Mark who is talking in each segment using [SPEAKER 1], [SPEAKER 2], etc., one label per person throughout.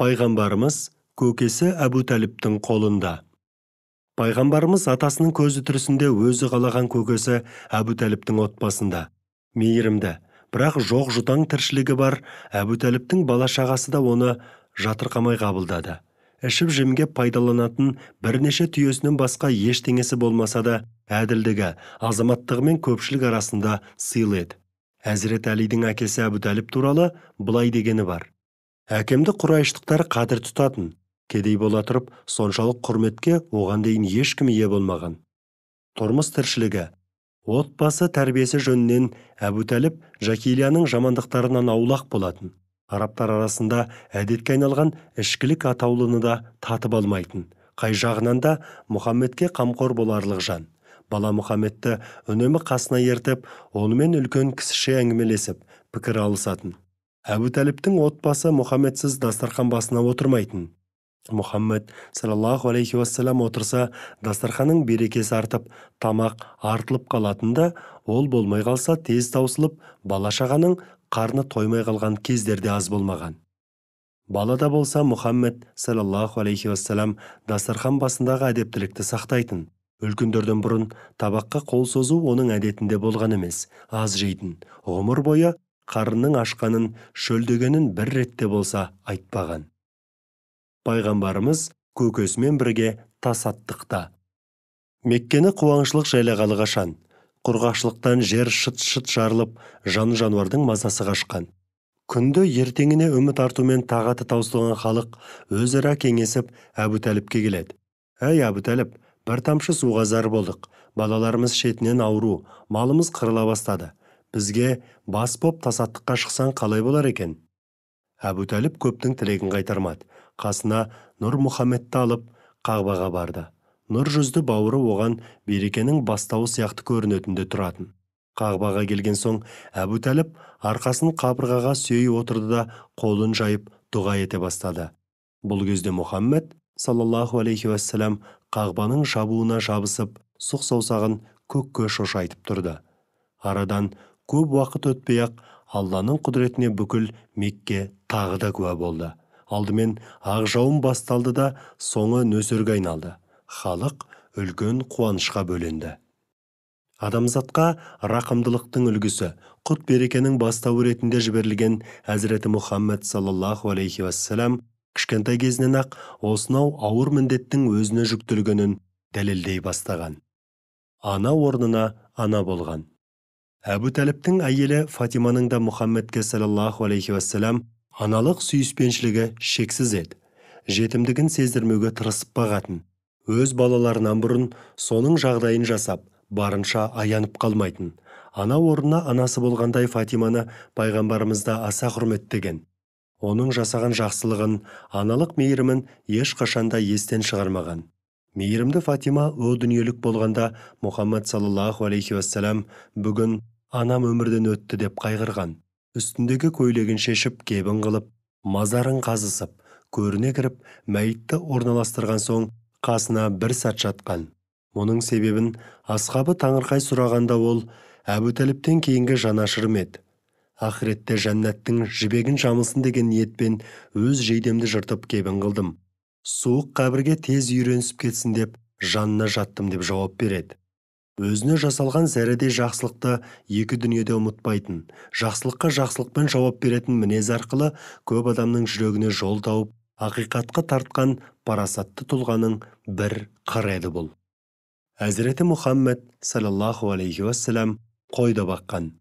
[SPEAKER 1] Пайғамбарымыз көкесі Әбу Тәліптің қолында. Пайғамбарымыз атасының көзі тірісінде өзі қалаған көкесі Әбу Тәліптің отбасында. Мейірімді, бірақ жоқ жұтаң тіршілігі бар Әбу Тәліптің бала-шағасы да оны жатырқамай қабылдады. Ішіп жемге пайдаланатын бірнеше түйесінен басқа ештеңесі болмаса да, әділдігі, азаматтығымен көпшілік арасында сыйлы еді. Әзірет Әлидің әкесі Әбу Тәліп туралы былай дегені бар: әкемді құрайыштықтар қадір тұтатын, кедей бола тұрып, соншалық құрметке оған дейін ешкім ие болмаған. Тұрмыс тіршілігі, отбасы тәрбиесі жөнінен Әбу Тәліп Жакилияның жамандықтарынан аулақ болатын. Арабтар арасында әдетке айналған ішкілік атаулыны да татып алмайтын. Қай жағынан да Мұхаммедке қамқор боларлық жан. Бала Мұхаммедті үнемі қасына ертіп, онымен үлкен кісіше әңгімелесіп, пікір алысатын. Әбу Тәліптің отбасы Мұхаммедсіз дастархан басына отырмайтын. Мұхаммед саллаллаху алейхи уассалам отырса, дастарханның берекесі артып, тамақ артылып қалатында, ол болмай қалса тез таусылып, бала-шағаның қарны тоймай қалған кездерде аз болмаған. Балада болса Мұхаммед саллаллаху алейхи уассалам дастархан басындағы әдептілікті сақтайтын. Үлкендерден бұрын табаққа қол созу оның әдетінде болған емес, аз жейтін. Ғұмыр бойы қарынның ашқанын, шөлдегенін бір ретте болса айтпаған. Пайғамбарымыз көкесімен бірге тасаттықта. Меккені қуаңшылық жайлағалы қашан. Құрғақшылықтан жер шыт-шыт жарылып, жан-жануардың мазасы қашқан. Күнді ертеңіне үміт артумен тағаты таусылған халық өзара кеңесіп Әбу Тәліпке келеді. Әй Әбу Тәліп, бір тамшы суға зар болдық. Балаларымыз шетінен ауру, малымыз қырыла бастады. Бізге бас боп тасаттыққа шықсан қалай болар екен? Әбу Тәліп көптің тілегін қайтармады. Қасына Нұр Мұхаммедті алып Қағбаға барды. Нұр жүзді бауыры оған берекенің бастауы сияқты көрінетінде тұратын. Қағбаға келген соң Әбу Тәліп арқасын қабырғаға сүйей отырды да қолын жайып дұға ете бастады. Бұл кезде Мұхаммед саллаллаху алейхи уассалам Қағбаның жабуына жабысып, сұқ саусағын көкке шошайтып тұрды. Арадан көп уақыт өтпей-ақ Алланың құдіретіне бүкіл Мекке тағы да куә болды. Алдымен ақ жауын басталды да, соңы нөсерге айналды. Халық үлкен қуанышқа бөленді. Адамзатқа рақымдылықтың үлгісі, құт берекенің бастауы ретінде жіберілген Әзіреті Мұхаммед саллаллаху алейхи уассалам кішкентай кезінен-ақ осынау ауыр міндеттің өзіне жүктелгенін дәлелдей бастаған. Ана орнына ана болған. Әбу Тәліптің әйелі Фатиманың да Мұхаммедке саллаллаху алейхи уассалам аналық сүйіспеншілігі шексіз еді. Жетімдігін сездірмеуге тырысып бағатын. Өз балаларынан бұрын соның жағдайын жасап, барынша аянып қалмайтын. Ана орнына анасы болғандай Фатиманы пайғамбарымызда аса құрметтеген. Оның жасаған жақсылығын, аналық мейірімін ешқашанда естен шығармаған. Мейірімді Фатима о дүниелік болғанда Мұхаммед саллаллаху алейхи уассалам бүгін анам өмірден өтті деп қайғырған. Үстіндегі көйлегін шешіп, кебін қылып, мазарын қазысып, көріне кіріп, мәйітті орналастырған соң қасына бір сәт жатқан. Мұның себебін асхабы таңырқай сұрағанда ол Әбу Тәліптен кейінгі жанашырым еді. Ақыретте жәннаттың жібегін жамылсын деген ниетпен өз жейдемді жыртып кебін қылдым. Суық қабірге тез үйренісіп кетсін деп жанына жаттым деп жауап береді. Өзіне жасалған зәредей жақсылықты екі дүниеде ұмытпайтын, жақсылыққа жақсылықпен жауап беретін мінез арқылы көп адамның жүрегіне жол тауып, ақиқатқа тартқан парасатты тұлғаның бір қыры еді бұл. Әзіреті Мұхаммед саллаллаху алейхи уассалам қойды баққан.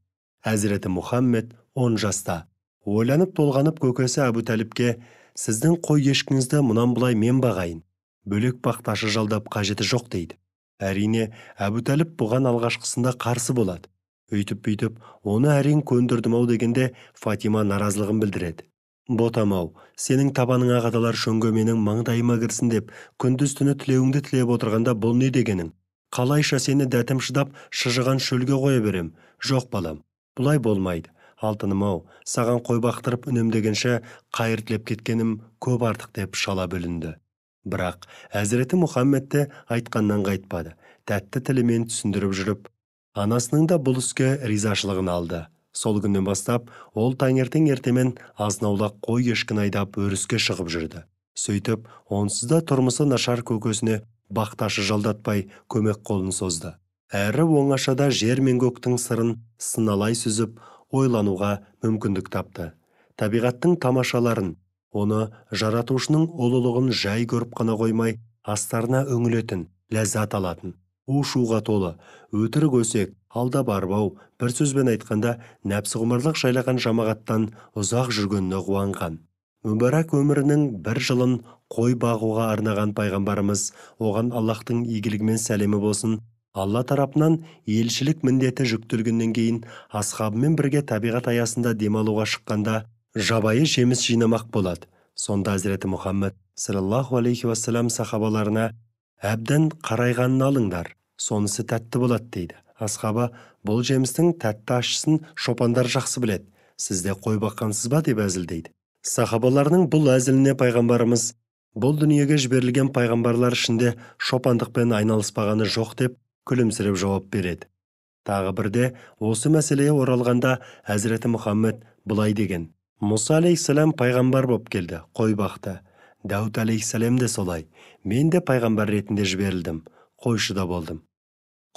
[SPEAKER 1] Әзіреті Мұхаммед 10 жаста. Ойланып толғанып көкесі Әбу Тәліпке: сіздің қой ешкіңізді мұнан бұлай мен бағайын, бөлек бақташы жалдап қажеті жоқ дейді. Әрине, Әбу Тәліп бұған алғашқысында қарсы болады. Өйтіп-бүйтіп, оны әрең көндірдім-ау дегенде Фатима наразылығын білдіреді. Ботам-ау, сенің табаныңа қадалар шөңге менің маңдайыма кірсін деп, күндіз-түні тілеуіңді тілеп отырғанда бұл не дегенің? Қалайша сені дәтім шыдап, шыжыған шөлге қоя берем? Жоқ балам, бұлай болмайды. Алтыным-ау, саған қой бақтырып үнемдегенше қайыр тілеп кеткенім көп артық деп шала бөлінді. Бірақ Әзіреті Мұхаммедті айтқаннан қайтпады. Тәтті тілімен түсіндіріп жүріп, анасының да бұл іске ризашылығын алды. Сол күннен бастап ол таңертең ертемен азнаулақ қой ешкіні айдап өріске шығып жүрді. Сөйтіп, онсыз да тұрмысы нашар көкесіне бақташы жалдатпай көмек қолын созды. Әрі оңашада жер мен көктің сырын сыналай сүзіп, ойлануға мүмкіндік тапты. Табиғаттың тамашаларын, оны жаратушының ұлылығын жай көріп қана қоймай, астарына үңілетін, ләззат алатын. У-шуға толы, өтірік өсек, алдап арбау, бір сөзбен айтқанда, нәпсі құмарлық жайлаған жамағаттан ұзақ жүргеніне қуанған. Мүбәрак өмірінің бір жылын қой бағуға арнаған пайғамбарымыз, оған Аллахтың игілігімен сәлемі болсын, Алла тарапынан елшілік міндеті жүктелгеннен кейін асхабымен бірге табиғат аясында демалуға шыққанда жабайы жеміс жинамақ болады. Сонда Хазіреті Мұхаммед саллаллаху алейхи уассалам сахабаларына: әбден қарайғанын алыңдар, сонысы тәтті болады дейді. Асхаба: бұл жемістің тәтті ащысын шопандар жақсы біледі, сізде қой баққансыз ба деп әзілдейді. Сахабаларының бұл әзіліне пайғамбарымыз: бұл дүниеге жіберілген пайғамбарлар ішінде шопандықпен айналыспағаны жоқ деп күлімсіреп жауап береді. Тағы бірде осы мәселеге оралғанда Хазіреті Мұхаммед былай деген: Мұса алейхиссалам пайғамбар боп келді, қой бақты. Дәуд алейхиссалам де солай. Мен де пайғамбар ретінде жіберілдім, қойшы да болдым.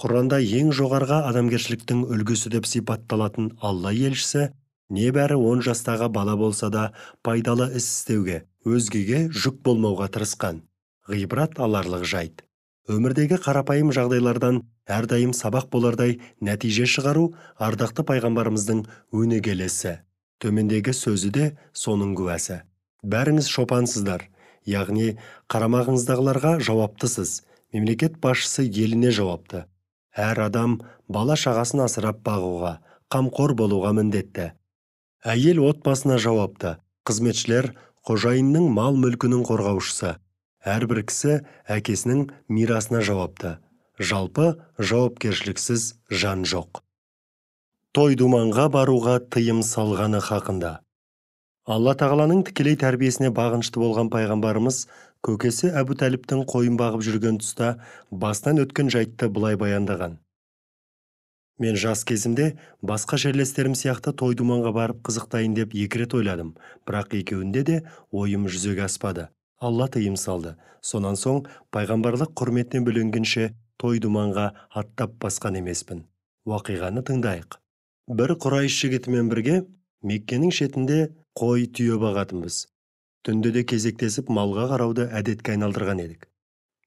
[SPEAKER 1] Құранда ең жоғарғы адамгершіліктің үлгісі деп сипатталатын Алла елшісі небәрі 10 жастағы бала болса да пайдалы іс істеуге, өзгеге жүк болмауға тырысқан. Ғибрат аларлық жайт. Өмірдегі қарапайым жағдайлардан әрдайым сабақ болардай нәтиже шығару ардақты пайғамбарымыздың өнегелесі. Төмендегі сөзі де соның куәсі. Бәріңіз шопансыздар, яғни қарамағыңыздағыларға жауаптысыз. Мемлекет басшысы еліне жауапты. Әр адам бала шағасын асырап бағуға, қамқор болуға міндетті. Әйел отбасына жауапты. Қызметшілер қожайынның мал мүлкінің қорғаушысы. Әрбір кісі әкесінің мирасына жауапты. Жалпы жауапкершіліксіз жан жоқ. Той-думанға баруға тыйым салғаны хақында. Алла тағаланың тікелей тәрбиесіне бағынышты болған пайғамбарымыз көкесі Әбу Тәліптің қойын бағып жүрген тұста бастан өткен жайтты былай баяндаған: мен жас кезімде басқа жерлестерім сияқты той-думанға барып қызықтайын деп 2 рет ойладым, бірақ екеуінде де ойым жүзеге аспады. Алла тыйым салды. Сонан соң пайғамбарлық құрметіне бөленгенше той-думанға аттап басқан емеспін. Уақиғаны тыңдайық. Бір Құрайш жігітімен бірге Меккенің шетінде қой түйе бағатынбыз. Түнде де кезектесіп малға қарауды әдетке айналдырған едік.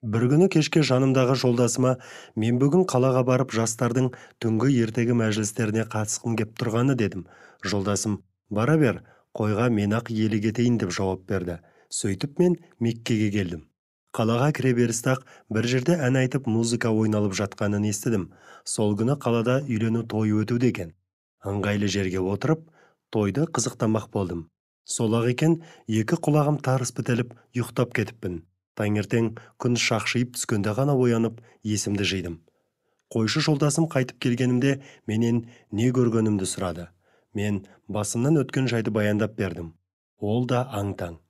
[SPEAKER 1] Бір күні кешке жанымдағы жолдасыма: мен бүгін қалаға барып жастардың түнгі ертегі мәжілістеріне қатысқым кеп тұрғаны дедім. Жолдасым: бара бер, қойға мен ақ иелік етейін деп жауап берді. Сөйтіп мен Меккеге келдім. Қалаға кіре берісте-ақ бір жерде ән айтып музыка ойналып жатқанын естідім. Сол күні қалада үйлену тойы өтуде екен. Ыңғайлы жерге отырып, тойды қызықтамақ болдым. Сол-ақ екен, 2 құлағым тарыс бітеліп, ұйықтап кетіппін. Таңертең күн шақшиып түскенде ғана оянып, есімді жидым. Қойшы жолдасым қайтып келгенімде менен не көргенімді сұрады. Мен басымнан өткен жайды баяндап бердім. Ол да аң-таң.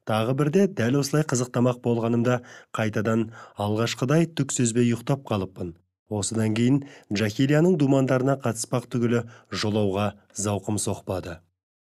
[SPEAKER 1] Тағы бірде дәл осылай қызықтамақ болғанымда қайтадан алғашқыдай түк сезбей ұйықтап қалыппын. Осыдан кейін жахилияның думандарына қатыспақ түгілі жолауға зауқым соқпады.